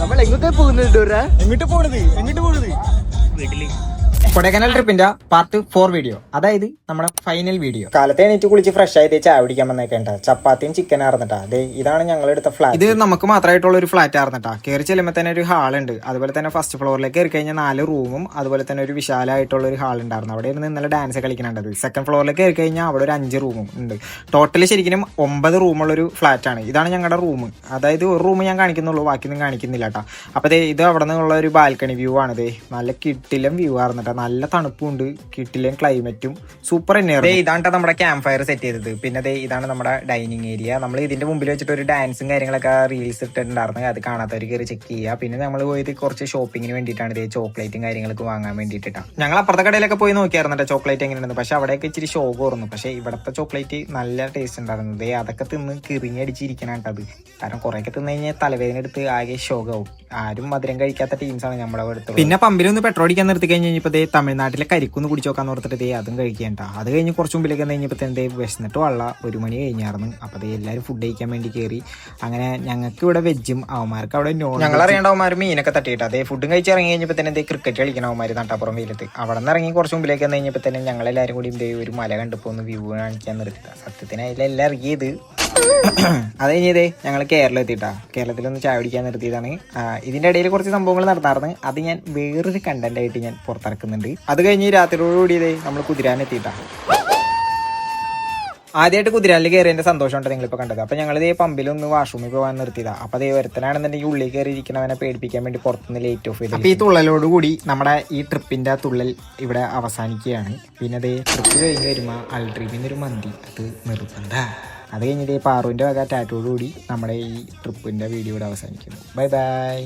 നമ്മൾ എങ്ങോട്ടേ പോകുന്നുണ്ട് എങ്ങോട്ട് പോണത് വീട്ടില്. കൊടൈക്കനാൽ ട്രിപ്പിന്റെ പാർട്ട് 4 വീഡിയോ, അതായത് നമ്മുടെ ഫൈനൽ വീഡിയോ. കാലത്തെ എണീറ്റ് കുളിച്ച് ഫ്രഷ് ആയിട്ട് ചായ കുടിക്കാൻ വന്നേക്കേണ്ട ചപ്പാത്തിയും ചിക്കൻ ആർന്നിട്ടാ. അതെ, ഇതാണ് ഞങ്ങൾ എടുത്ത ഫ്ലാറ്റ്. ഇത് നമുക്ക് മാത്രമായിട്ടുള്ള ഒരു ഫ്ലാറ്റ് ആർന്നിട്ടാ. കയറി ചെല്ലുമ്പോൾ തന്നെ ഒരു ഹാൾ ഉണ്ട്. അതുപോലെ തന്നെ ഫസ്റ്റ് ഫ്ലോറിലേക്ക് കയറി കഴിഞ്ഞാൽ 4 റൂമും അതുപോലെ തന്നെ ഒരു വിശാലമായിട്ടുള്ള ഒരു ഹാൾ ഉണ്ടായിരുന്നു. അവിടെ ഇരുന്ന് ഇന്നലെ ഡാൻസ് കളിക്കുന്നുണ്ടത്. സെക്കൻഡ് ഫ്ലോറിലേക്ക് കയറി കഴിഞ്ഞാൽ അവിടെ ഒരു 5 റൂമും ഉണ്ട്. ടോട്ടൽ ശരിക്കും 9 റൂമുള്ളൊരു ഫ്ലാറ്റ് ആണ്. ഇതാണ് ഞങ്ങളുടെ റൂം. അതായത് ഒരു റൂം ഞാൻ കാണിക്കുന്നുള്ളൂ, ബാക്കിയൊന്നും കാണിക്കുന്നില്ല കേട്ടോ. അപ്പോൾ ഇത് അവിടെ നിന്നുള്ള ഒരു ബാൽക്കണി വ്യൂ ആണിത്. നല്ല കിട്ടിലും വ്യൂ ആർന്നിട്ടാ. നല്ല തണുപ്പുണ്ട്, കിട്ടിലും ക്ലൈമറ്റും സൂപ്പർ തന്നെയാണ്. ഇതാണ് നമ്മുടെ ക്യാമ്പ് ഫയർ സെറ്റ് ചെയ്തത്. പിന്നെ ഇതാണ് നമ്മുടെ ഡൈനിങ് ഏരിയ. നമ്മൾ ഇതിന്റെ മുമ്പിൽ വെച്ചിട്ട് ഒരു ഡാൻസും കാര്യങ്ങളൊക്കെ റീൽസ് ഇട്ടിട്ടുണ്ടായിരുന്നു. അത് കാണാത്തവർ കയറി ചെക്ക് ചെയ്യുക. പിന്നെ നമ്മൾ പോയത് കുറച്ച് ഷോപ്പിങ്ങിന് വേണ്ടിയിട്ടാണ്. ഇത് ചോക്ലേറ്റും കാര്യങ്ങളൊക്കെ വാങ്ങാൻ വേണ്ടിയിട്ടാണ്. ഞങ്ങൾ അപ്പുറത്തെ കടയിലൊക്കെ പോയി നോക്കിയായിരുന്നു ചോക്ലേറ്റ് എങ്ങനെയുണ്ട്. പക്ഷെ അവിടെയൊക്കെ ഇച്ചിരി ഷോക്ക് കുറഞ്ഞു. പക്ഷെ ഇവിടുത്തെ ചോക്ലേറ്റ് നല്ല ടേസ്റ്റ് ഉണ്ടായിരുന്നത്. അതൊക്കെ തിന്ന് കിറിഞ്ഞടിച്ചിരിക്കണത്. കാരണം കുറേയൊക്കെ തിന്നു കഴിഞ്ഞാൽ തലവേദന എടുത്ത് ആകെ ഷോക്കാവും. ആരും മധുരം കഴിക്കാത്ത ടീംസാണ് നമ്മുടെ അടുത്ത്. പിന്നെ പമ്പിലൊന്ന് പെട്രോൾ അടിക്കാൻ നിർത്തി കഴിഞ്ഞപ്പോൾ തമിഴ്നാട്ടിലെ കരിക്കൊന്ന് കുടിച്ചോക്കാന്ന് ഓർത്തിട്ട് അതും കഴിക്കേണ്ട. അത് കഴിഞ്ഞ് കുറച്ച് മുമ്പിലേക്ക് കഴിഞ്ഞപ്പോൾ വിശന്നിട്ട് വള്ള 1 മണി കഴിഞ്ഞായിരുന്നു. അപ്പോൾ എല്ലാവരും ഫുഡ് കഴിക്കാൻ വേണ്ടി കയറി. അങ്ങനെ ഞങ്ങൾക്ക് ഇവിടെ വെജും അവന്മാർക്ക് അവിടെ നോൺ. ഞങ്ങൾ അറിയേണ്ട അവന്മാർ മീനൊക്കെ തട്ടിയിട്ട് ഫുഡും കഴിച്ച് ഇറങ്ങി കഴിഞ്ഞപ്പോൾ തന്നെ ക്രിക്കറ്റ് കളിക്കണം അവന്മാർ നട്ടാപ്പുറം വെയിലത്ത്. അവിടെ നിന്ന് ഇറങ്ങി കുറച്ച് മുമ്പിലേക്ക് കഴിഞ്ഞപ്പോൾ തന്നെ ഞങ്ങളെല്ലാവരും കൂടി ഒരു മല കണ്ടപ്പോൾ ഒന്ന് വ്യൂ കാണിക്കാൻ നിർത്തിട്ടാ. സത്യത്തിന് അതിലെല്ലാം ഇറങ്ങിയത്. അത് കഴിഞ്ഞതേ ഞങ്ങൾ കേരളം എത്തിയിട്ടാ. കേരളത്തിലൊന്ന് ചായ പിടിക്കാൻ നിർത്തിയതാണ്. ഇതിന്റെ ഇടയിൽ കുറച്ച് സംഭവങ്ങൾ നടന്നായിരുന്നു. അത് ഞാൻ വേറൊരു കണ്ടന്റ് ആയിട്ട് ഞാൻ പുറത്തിറക്കുന്നുണ്ട്. അത് കഴിഞ്ഞ് രാത്രിയോടുകൂടി നമ്മൾ കുതിരാനെത്തിയിട്ടാ. ആദ്യമായിട്ട് കുതിരാനിൽ കയറിയതിന്റെ സന്തോഷമുണ്ട് നിങ്ങളിപ്പോൾ കണ്ടത്. അപ്പോൾ ഞങ്ങളിത് പമ്പിലൊന്ന് വാഷ്റൂമിൽ പോകാൻ നിർത്തിയതാ. അപ്പോൾ അതേ ഒരുത്തനാണെന്നുണ്ടെങ്കിൽ ഉള്ളിൽ കയറി ഇരിക്കണവനെ പേടിപ്പിക്കാൻ വേണ്ടി പുറത്തുനിന്ന് ലൈറ്റ് ഓഫ് ചെയ്തു. അപ്പോൾ ഈ തുള്ളലോടുകൂടി നമ്മുടെ ഈ ട്രിപ്പിന്റെ തുള്ളൽ ഇവിടെ അവസാനിക്കുകയാണ്. പിന്നെ അതേ ട്രിപ്പ് കഴിഞ്ഞ് വരുമ്പോൾ അൾട്രീമിന്നൊരു മന്തി അത് നിർത്തണ്ട. അത് കഴിഞ്ഞിട്ട് പാറുവിൻ്റെ വക ടാറ്റോടുകൂടി നമ്മുടെ ഈ ട്രിപ്പിൻ്റെ വീഡിയോ ഇവിടെ അവസാനിക്കുന്നു. Bye bye.